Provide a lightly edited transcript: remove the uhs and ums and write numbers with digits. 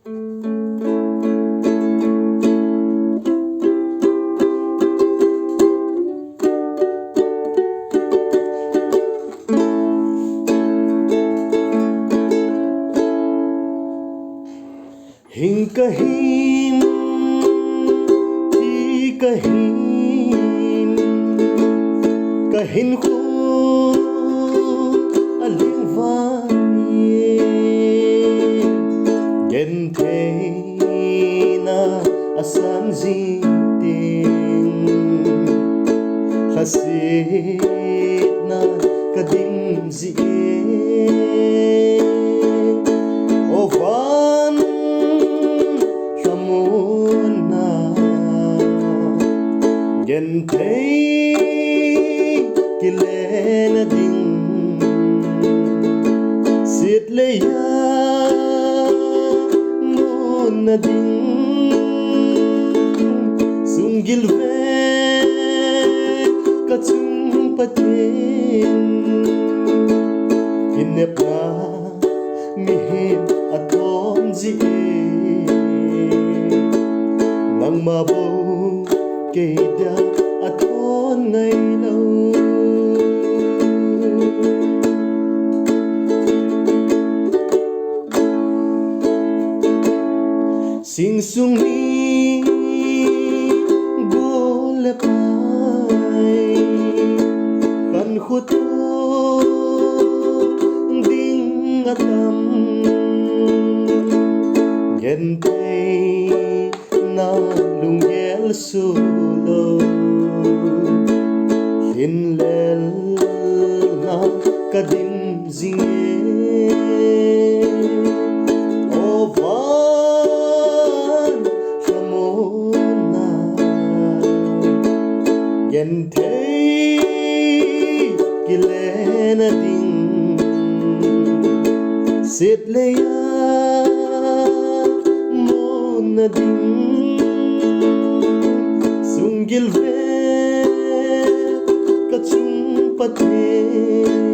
Hình kahim thi kahim kahin khu aling vani gen thế na asan zinting hasit na kading zie ovan gen thấy ki lên ding siết lấy ya mon ding sung gil ve ka chung patin kinep na mi hem atom ji nang mabo kê đã thôn ngày lâu sing sung ni go le pai kan khut ding atam gen tay na lung gel sulo hin lel na kadim zinge ovan shamona gen thấy kilena ding sit leya mon ding sung gil ve ka chung pathe